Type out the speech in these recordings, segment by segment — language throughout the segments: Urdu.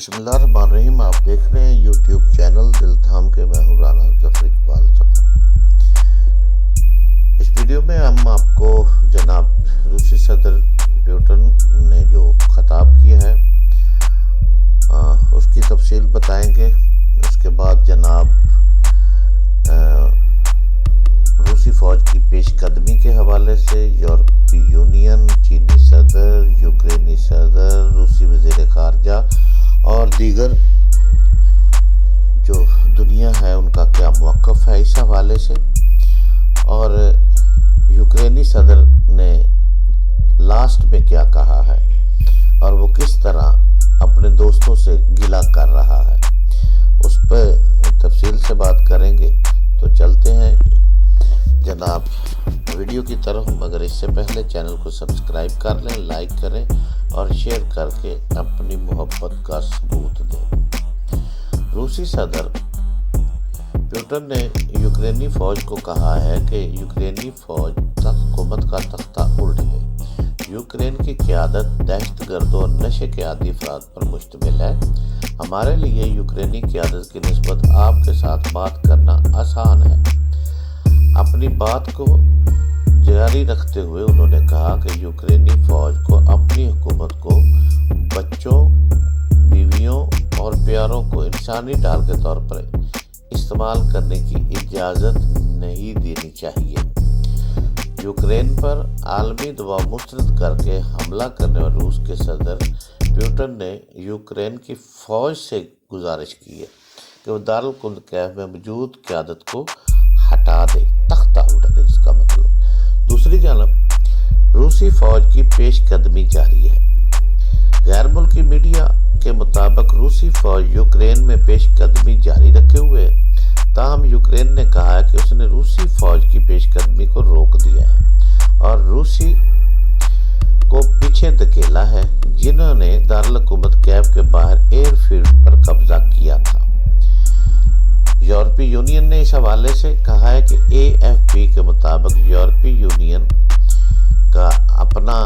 بسم اللہ الرحمن الرحیم. آپ دیکھ رہے ہیں یوٹیوب چینل دل تھام کے. میں ہوں رانا ظفر اقبال ظفر. اس ویڈیو میں ہم آپ کو جناب روسی صدر پیوٹن نے جو خطاب کیا ہے اس کی تفصیل بتائیں گے. اس کے بعد جناب روسی فوج کی پیش قدمی کے حوالے سے یورپی یونین، چینی صدر، یوکرینی صدر، روسی وزیر خارجہ اور دیگر جو دنیا ہے ان کا کیا موقف ہے اس حوالے سے، اور یوکرینی صدر نے لاسٹ میں کیا کہا ہے اور وہ کس طرح اپنے دوستوں سے گلہ کر رہا ہے، اس پہ تفصیل سے بات کریں گے. تو چلتے ہیں جناب ویڈیو کی طرف، مگر اس سے پہلے چینل کو سبسکرائب کر لیں، لائک کریں اور شیئر کر کے اپنی محبت کا ثبوت دیں. روسی صدر پیوٹن نے یوکرینی فوج کو کہا ہے کہ یوکرینی فوج حکومت کا تختہ الٹ گئی. یوکرین کی قیادت دہشت گردوں اور نشے کے عادی افراد پر مشتمل ہے. ہمارے لیے یوکرینی قیادت کی نسبت آپ کے ساتھ بات کرنا آسان ہے. اپنی بات کو جاری رکھتے ہوئے انہوں نے کہا کہ یوکرینی فوج کو اپنی حکومت کو بچوں، بیویوں اور پیاروں کو انسانی ڈال کے طور پر استعمال کرنے کی اجازت نہیں دینی چاہیے. یوکرین پر عالمی دباؤ مسترد کر کے حملہ کرنے والے روس کے صدر پیوٹن نے یوکرین کی فوج سے گزارش کی ہے کہ وہ دارالحکومت کیف میں موجود قیادت کو ہٹا دے، تختہ الٹا دے جس کا مطلب. دوسری جانب روسی فوج کی پیش قدمی جاری ہے. غیر ملکی میڈیا کے مطابق روسی فوج یوکرین میں پیش قدمی جاری رکھے ہوئے ہے، تاہم یوکرین نے کہا ہے کہ اس نے روسی فوج کی پیش قدمی کو روک دیا ہے اور روسی کو پیچھے دھکیلا ہے جنہوں نے دارالحکومت کیف کے باہر ایئر فیلڈ پر قبضہ کیا تھا. یورپی یونین نے اس حوالے سے کہا ہے کہ اے ایف پی کے مطابق یورپی یونین کا اپنا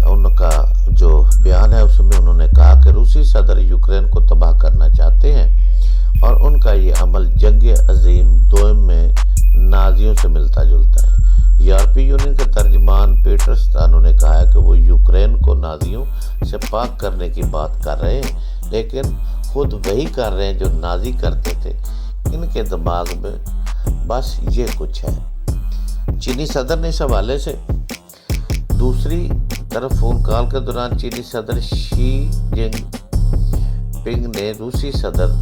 ان کا جو بیان ہے اس میں انہوں نے کہا کہ روسی صدر یوکرین کو تباہ کرنا چاہتے ہیں اور ان کا یہ عمل جنگ عظیم دوم میں نازیوں سے ملتا جلتا ہے. یورپی یونین کے ترجمان پیٹر ستانو نے کہا ہے کہ وہ یوکرین کو نازیوں سے پاک کرنے کی بات کر رہے ہیں، لیکن خود وہی کر رہے ہیں جو نازی کرتے تھے. ان کے دماغ میں بس یہ کچھ ہے. چینی صدر نے اس حوالے سے دوسری طرف فون کال کے دوران چینی صدر شی جن پنگ نے روسی صدر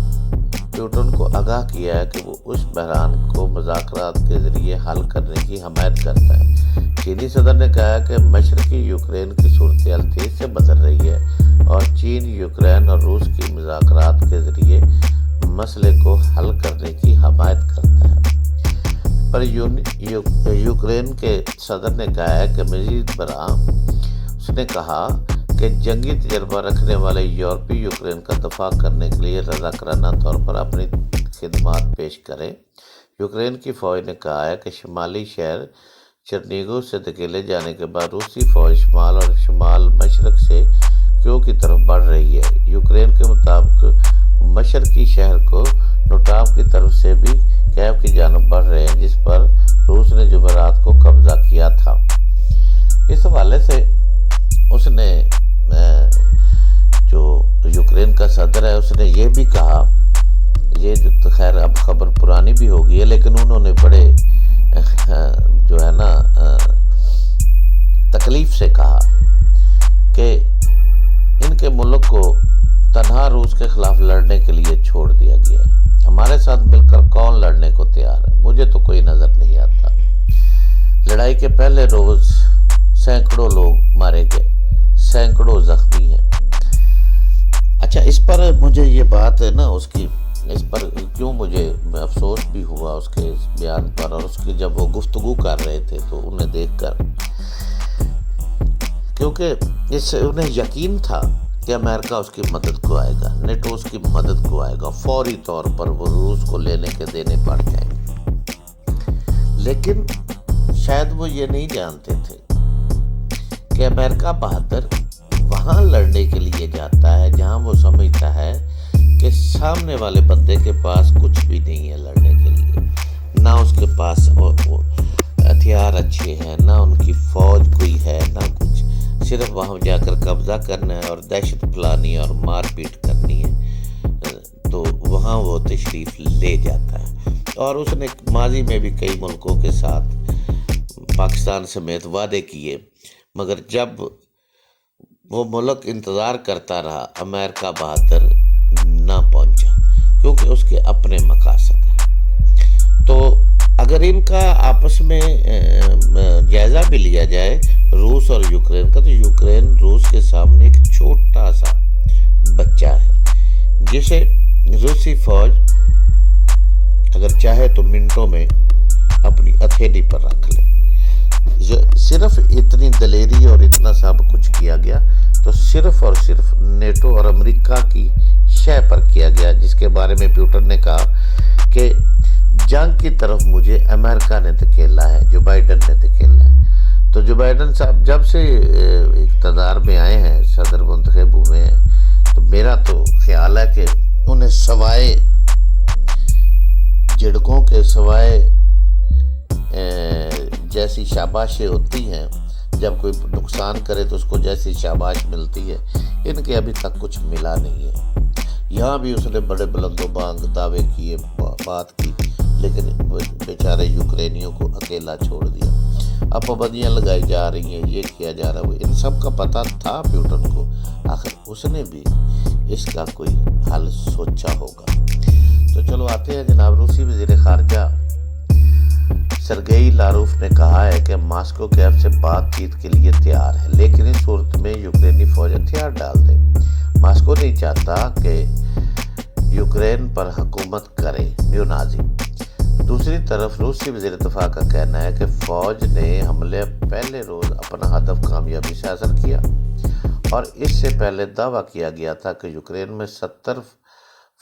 پیوٹن کو آگاہ کیا ہے کہ وہ اس بحران کو مذاکرات کے ذریعے حل کرنے کی حمایت کرتا ہے. چینی صدر نے کہا کہ مشرقی یوکرین کی صورتحال تیز سے بدل رہی ہے اور چین یوکرین اور روس کی مذاکرات کے ذریعے مسئلے کو حل کرنے کی حمایت کرتا ہے. پر یوکرین کے صدر نے کہا ہے کہ مزید برآں اس نے کہا کہ جنگی تجربہ رکھنے والے یورپی یوکرین کا دفاع کرنے کے لیے رضاکارانہ طور پر اپنی خدمات پیش کریں. یوکرین کی فوج نے کہا ہے کہ شمالی شہر چرنیگو سے دھکیلے جانے کے بعد روسی فوج شمال اور شمال مشرق سے کیو کی طرف بڑھ رہی ہے. یوکرین کے مطابق مشرقی شہر کو نوٹاف کی طرف سے بھی کیف کی جانب بڑھ رہے ہیں جس پر روس نے جمعرات کو قبضہ کیا تھا. اس حوالے سے اس نے جو یوکرین کا صدر ہے اس نے یہ بھی کہا، یہ جو خیر اب خبر پرانی بھی ہو گئی ہے لیکن انہوں نے بڑے جو ہے نا تکلیف سے کہا کہ ان کے ملک کو تنہا روس کے خلاف لڑنے کے لیے چھوڑ دیا گیا ہے. ہمارے ساتھ مل کر کون لڑنے کو تیار ہے؟ مجھے تو کوئی نظر نہیں آتا. لڑائی کے پہلے روز سینکڑوں لوگ مارے گئے، سینکڑوں زخمی ہیں. اچھا، اس پر مجھے یہ بات ہے نا اس پر کیوں مجھے افسوس بھی ہوا اس کے بیان پر، اور اس کی جب وہ گفتگو کر رہے تھے تو انہیں دیکھ کر، کیونکہ اس سے انہیں یقین تھا کہ امریکہ اس کی مدد کو آئے گا، نیٹو اس کی مدد کو آئے گا، فوری طور پر وہ روس کو لینے کے دینے پڑ جائیں گے. لیکن شاید وہ یہ نہیں جانتے تھے کہ امریکہ بہادر وہاں لڑنے کے لیے جاتا ہے جہاں وہ سمجھتا ہے کہ سامنے والے بندے کے پاس کچھ بھی نہیں ہے لڑنے کے لیے، نہ اس کے پاس ہتھیار اچھے ہیں، نہ ان کی فوج کوئی ہے، نہ کچھ، صرف وہاں جا کر قبضہ کرنا ہے اور دہشت پھیلانی ہے اور مار پیٹ کرنی ہے، تو وہاں وہ تشریف لے جاتا ہے۔ اور اس نے ماضی میں بھی کئی ملکوں کے ساتھ پاکستان سمیت وعدے کیے، مگر جب وہ ملک انتظار کرتا رہا، امریکہ بہادر نہ پہنچا، کیونکہ اس کے اپنے مقاصد ہیں۔ تو اگر ان کا آپس میں جائزہ بھی لیا جائے روس اور یوکرین کا، تو یوکرین روس کے سامنے ایک چھوٹا سا بچہ ہے، جسے روسی فوج اگر چاہے تو منٹوں میں اپنی ہتھیلی پر رکھ لے۔ صرف اتنی دلیری اور اتنا سب کچھ کیا گیا تو صرف اور صرف نیٹو اور امریکہ کی شے پر کیا گیا، جس کے بارے میں پیوٹن نے کہا کہ جنگ کی طرف مجھے امریکہ نے دھکیلا ہے، جو بائیڈن نے دھکیلا ہے۔ تو جو بائیڈن صاحب جب سے اقتدار میں آئے ہیں، صدر منتخب ہوئے ہیں، تو میرا تو خیال ہے کہ انہیں سوائے جھڑکوں کے، سوائے جیسی شاباشیں ہوتی ہیں، جب کوئی نقصان کرے تو اس کو جیسی شاباش ملتی ہے، ان کے ابھی تک کچھ ملا نہیں ہے۔ یہاں بھی اس نے بڑے بلند و بانگ دعوے کیے، بات کی، لیکن بیچارے یوکرینیوں کو اکیلا چھوڑ دیا۔ اب پابندیاں لگائی جا رہی ہیں، یہ کیا جا رہا ہے، ان سب کا پتہ تھا پیوٹن کو، آخر اس نے بھی اس کا کوئی حل سوچا ہوگا۔ تو چلو آتے ہیں جناب، روسی وزیر خارجہ سرگئی لاروف نے کہا ہے کہ ماسکو کیف سے بات چیت کے لیے تیار ہے، لیکن اس صورت میں یوکرینی فوج ہتھیار ڈال دے۔ ماسکو نہیں چاہتا کہ یوکرین پر حکومت کرے نیو نازی۔ دوسری طرف روسی وزیر دفاع کا کہنا ہے کہ فوج نے حملے پہلے روز اپنا ہدف کامیابی سے حاصل کیا، اور اس سے پہلے دعویٰ کیا گیا تھا کہ یوکرین میں 70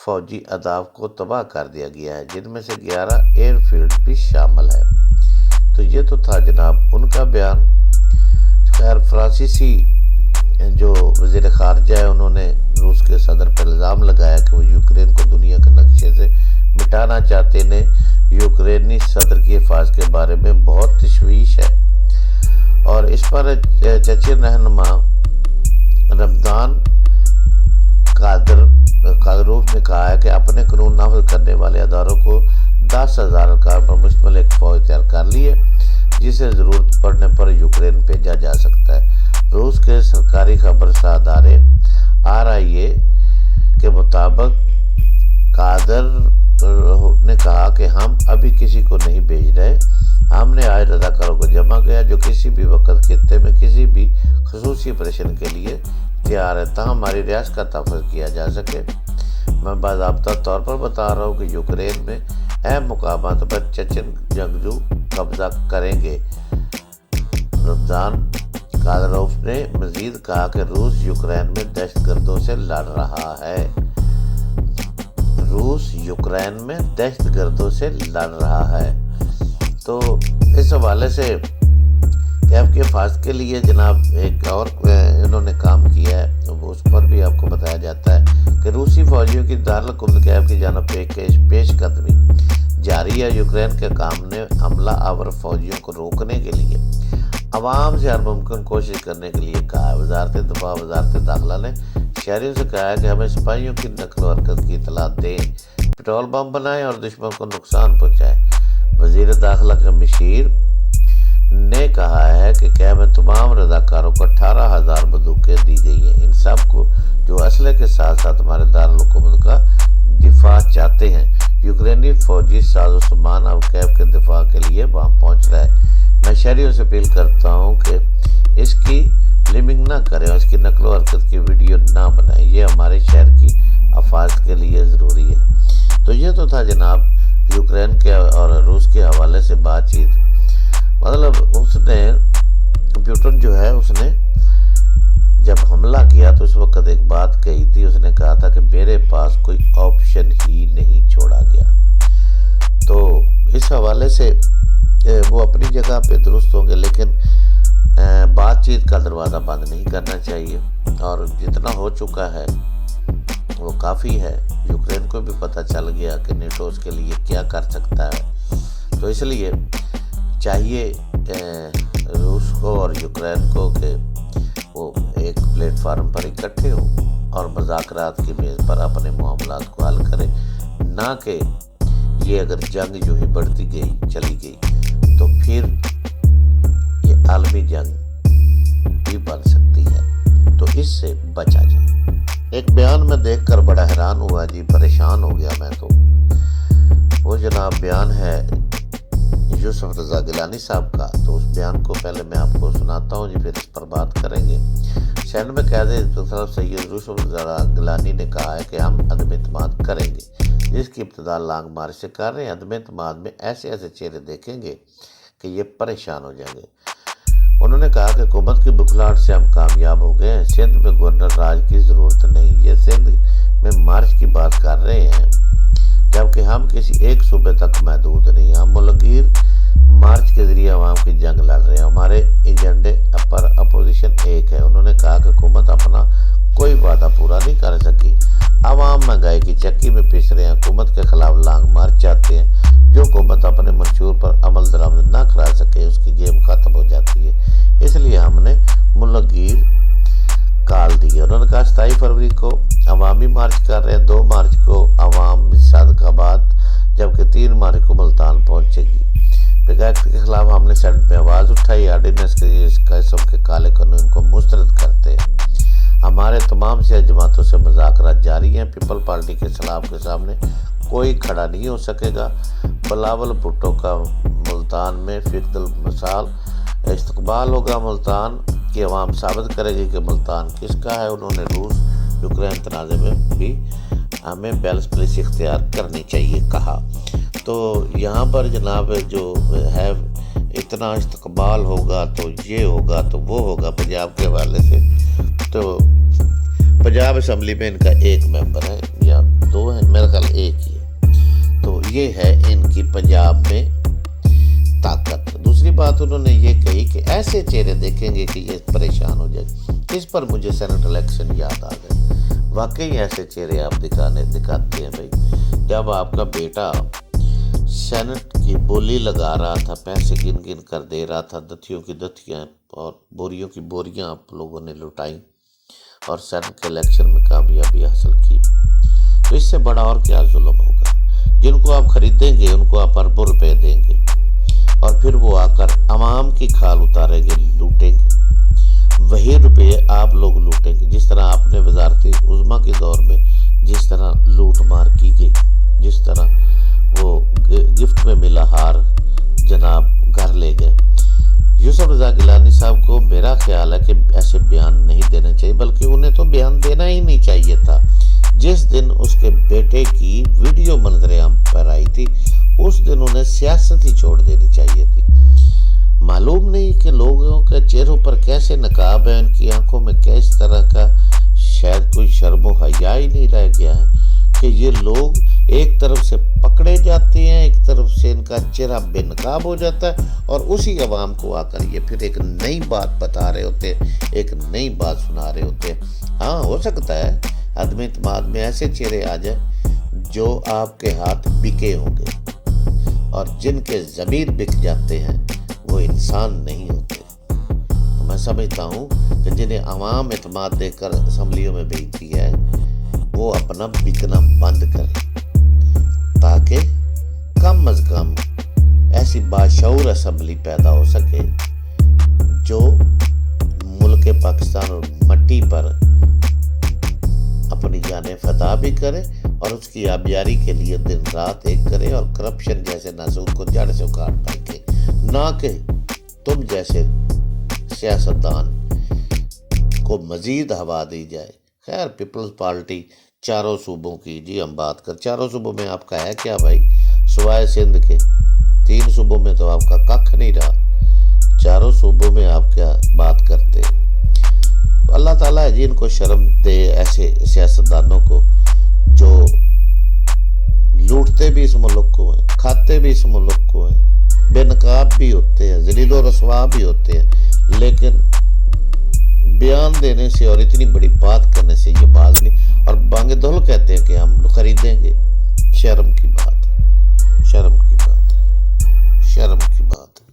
فوجی اہداف کو تباہ کر دیا گیا ہے، جن میں سے 11 ایئر فیلڈ بھی شامل ہے۔ تو یہ تو تھا جناب ان کا بیان۔ خیر، فرانسیسی جو وزیر خارجہ ہے، انہوں نے روس کے صدر پر الزام لگایا کہ وہ یوکرین کو دنیا کے نقشے سے مٹانا چاہتے ہیں۔ یوکرینی صدر کی حفاظت کے بارے میں بہت تشویش ہے، اور اس پر چچن رہنما رمضان قادروف نے کہا ہے کہ اپنے قانون نافذ کرنے والے اداروں کو 10,000 ارکان پر مشتمل ایک فوج تیار کر لی ہے، جسے ضرورت پڑنے پر یوکرین بھیجا جا سکتا ہے۔ روس کے سرکاری خبرساں ادارے RIA کے مطابق قادر نے کہا کہ ہم ابھی کسی کو نہیں بھیج رہے، ہم نے آج رضاکاروں کو جمع کیا جو کسی بھی وقت خطے میں کسی بھی خصوصی آپریشن کے لیے تیار ہے، تاہم ہماری ریاست کا تحفظ کیا جا سکے۔ میں باضابطہ طور پر بتا رہا ہوں کہ یوکرین میں اہم مقامات پر چچن جنگجو قبضہ کریں گے۔ رمضان قادروف نے مزید کہا کہ روس یوکرین میں دہشت گردوں سے لڑ رہا ہے۔ روس یوکرین میں دہشت گردوں سے لڑ رہا ہے۔ تو اس حوالے سے کیف کی حفاظت کے لیے جناب ایک اور انہوں نے کام کیا ہے، اس پر بھی آپ کو بتایا جاتا ہے کہ روسی فوجیوں کی دارالحکومت کیف کی جانب پیش قدمی جاری ہے۔ یوکرین کے کام نے حملہ آور فوجیوں کو روکنے کے لیے عوام سے ہر ممکن کوشش کرنے کے لیے کہا ہے۔ وزارت دفاع، وزارت داخلہ نے شہریوں سے کہا ہے کہ ہمیں سپاہیوں کی نقل و حرکت کی اطلاع دیں، پیٹرول بم بنائیں اور دشمن کو نقصان پہنچائیں۔ وزیر داخلہ کا مشیر نے کہا ہے کہ کیف میں تمام رضاکاروں کو 18,000 بندوقیں دی گئی ہیں، ان سب کو جو اسلحے کے ساتھ ساتھ ہمارے دارالحکومت کا دفاع چاہتے ہیں۔ یوکرینی فوجی ساز و سامان اب کیف کے دفاع کے لیے وہاں پہنچ رہا ہے۔ میں شہریوں سے اپیل کرتا ہوں کہ اس کی فلمنگ نہ کریں اور اس کی نقل و حرکت کی ویڈیو نہ بنائیں، یہ ہمارے شہر کی حفاظت کے لیے ضروری ہے۔ تو یہ تو تھا جناب یوکرین کے اور روس کے حوالے سے بات چیت۔ مطلب اس نے پیوٹن جو ہے، اس نے جب حملہ کیا تو اس وقت ایک بات کہی تھی، اس نے کہا تھا کہ میرے پاس کوئی آپشن ہی نہیں چھوڑا گیا۔ تو اس حوالے سے وہ اپنی جگہ پہ درست ہوں گے، لیکن بات چیت کا دروازہ بند نہیں کرنا چاہیے، اور جتنا ہو چکا ہے وہ کافی ہے۔ یوکرین کو بھی پتہ چل گیا کہ نیٹو اس کے لیے کیا کر سکتا ہے. تو اس لیے چاہیے روس کو اور یوکرین کو کہ وہ ایک پلیٹ فارم پر اکٹھے ہوں اور مذاکرات کی میز پر اپنے معاملات کو حل کریں، نہ کہ یہ اگر جنگ جو ہی بڑھتی گئی چلی گئی تو پھر یہ عالمی جنگ بھی بن سکتی ہے. تو اس سے بچا جائے. ایک بیان میں دیکھ کر بڑا حیران ہوا جی، پریشان ہو گیا میں. تو وہ جناب بیان ہے یوسف رضا گیلانی صاحب کا. تو اس بیان کو پہلے میں آپ کو سناتا ہوں جی، پھر اس پر بات کریں گے. سینڈ میں قائد طرف سید یوسف رضا گیلانی نے کہا ہے کہ ہم عدم اعتماد کریں گے، جس کی ابتدا لانگ مارچ سے کر رہے ہیں. عدم اعتماد میں ایسے ایسے چہرے دیکھیں گے کہ یہ پریشان ہو جائیں گے. انہوں نے کہا کہ حکومت کی بکھلاہٹ سے ہم کامیاب ہو گئے ہیں. سندھ میں گورنر راج کی ضرورت نہیں. یہ سندھ میں مارچ کی بات کر رہے ہیں، جبکہ ہم کسی ایک صوبے تک محدود نہیں. ہم ملک گیر مارچ کے ذریعے عوام کی جنگ لڑ رہے ہیں. ہمارے ایجنڈے پر اپوزیشن ایک ہے. انہوں نے کہا کہ حکومت اپنا کوئی وعدہ پورا نہیں کر سکی. عوام مہنگائی کی چکی میں پس رہے ہیں. حکومت کے خلاف لانگ مارچ چاہتے ہیں. جو حکومت اپنے منشور پر عمل درآمد نہ کرا سکے اس کی گیم ختم ہو جاتی ہے. اس لیے ہم نے ملک گیر کال دی ہے. انہوں نے کہا 27 فروری کو عوامی مارچ کر رہے ہیں، 2 مارچ کو عوام صادق آباد، جبکہ 3 مارچ کو ملتان پہنچے گی. بغیرت کے خلاف ہم نے سینٹ میں آواز اٹھائی. آرڈیننس کے اس قسم کے کالے قانون کو مسترد کرتے ہیں. ہمارے تمام سیاسی جماعتوں سے مذاکرات جاری ہیں. پیپل پارٹی کے خلاف کے سامنے کوئی کھڑا نہیں ہو سکے گا. بلاول بھٹو کا ملتان میں فقد المثال استقبال ہوگا. ملتان کی عوام ثابت کرے گی کہ ملتان کس کا ہے. انہوں نے روس یوکرین تنازع میں بھی ہمیں بیلنس پالیسی اختیار کرنی چاہیے کہا. تو یہاں پر جناب جو ہے اتنا استقبال ہوگا تو یہ ہوگا تو وہ ہوگا پنجاب کے حوالے سے. تو پنجاب اسمبلی میں ان کا ایک ممبر ہے یا 2 ہیں، میرا خیال ایک ہی ہے. تو یہ ہے ان کی پنجاب میں طاقت. دوسری بات انہوں نے یہ کہی کہ ایسے چہرے دیکھیں گے کہ یہ پریشان ہو جائے. اس پر مجھے سینٹ الیکشن یاد آ گئے. واقعی ایسے چہرے آپ دکھاتے ہیں بھائی. جب آپ کا بیٹا سینٹ کی بولی لگا رہا تھا، پیسے گن گن کر دے رہا تھا، دتھیوں کی دتھیاں اور بوریوں کی بوریاں آپ لوگوں نے لٹائیں اور سینٹ کے الیکشن میں کامیابی حاصل کی، تو اس سے بڑا اور کیا ظلم ہوگا. جن کو آپ خریدیں گے ان کو آپ اربوں روپے دیں گے اور پھر وہ آ کر عوام کی کھال اتاریں گے، لوٹیں گے. وہی روپے آپ لوگ لوٹیں گے. جس طرح آپ نے وزارت عظمیٰ کے دور میں جس طرح لوٹ مار کی گئی، جس طرح وہ گفٹ میں ملا ہار جناب گھر لے گئے. یوسف رضا گیلانی صاحب کو میرا خیال ہے کہ ایسے بیان نہیں دینے چاہیے، بلکہ انہیں تو بیان دینا ہی نہیں چاہیے تھا. جس دن اس کے بیٹے کی ویڈیو منظر عام پر آئی تھی اس دن انہیں سیاست ہی چھوڑ دینی چاہیے تھی. معلوم نہیں کہ لوگوں کے چہروں پر کیسے نقاب ہے، ان کی آنکھوں میں کس طرح کا شاید کوئی شرم و حیا ہی نہیں رہ گیا ہے کہ یہ لوگ ایک طرف سے پکڑے جاتے ہیں، ایک طرف سے ان کا چہرہ بے نقاب ہو جاتا ہے اور اسی عوام کو آ کر یہ پھر ایک نئی بات بتا رہے ہوتے ہیں، ایک نئی بات سنا رہے ہوتے ہیں. ہاں ہو سکتا ہے عدم اعتماد میں ایسے چہرے آ جائیں جو آپ کے ہاتھ بکے ہوں گے، اور جن کے ضمیر بک جاتے ہیں وہ انسان نہیں ہوتے. تو میں سمجھتا ہوں کہ جنہیں عوام اعتماد دے کر اسمبلیوں میں بھیجتی ہے وہ اپنا بکنا بند کرے، تاکہ کم از کم ایسی باشعور اسمبلی پیدا ہو سکے جو ملک پاکستان اور مٹی پر اپنی جانیں فدا بھی کرے اور اس کی آبیاری کے لیے دن رات ایک کرے اور کرپشن جیسے ناسور کو جڑ سے اکھاڑ پھینکے، نہ کہ تم جیسے سیاستدان کو مزید ہوا دی جائے. خیر پیپلز پارٹی 4 صوبوں کی جی ہم بات کر، 4 صوبوں میں آپ کا ہے کیا بھائی، سوائے سندھ کے 3 صوبوں میں تو آپ کا ککھ نہیں رہا. 4 صوبوں میں آپ کیا بات کرتے. تو اللہ تعالیٰ ہے جی ان کو شرم دے، ایسے سیاستدانوں کو جو لوٹتے بھی اس ملک کو ہیں، کھاتے بھی اس ملک کو ہیں، بے نقاب بھی ہوتے ہیں، ذلیل و رسوا بھی ہوتے ہیں، لیکن بیان دینے سے اور اتنی بڑی بات کرنے سے یہ باز نہیں. اور بانگ دہل کہتے ہیں کہ ہم خریدیں شرم کی بات ہے، شرم کی بات ہے، شرم کی بات ہے۔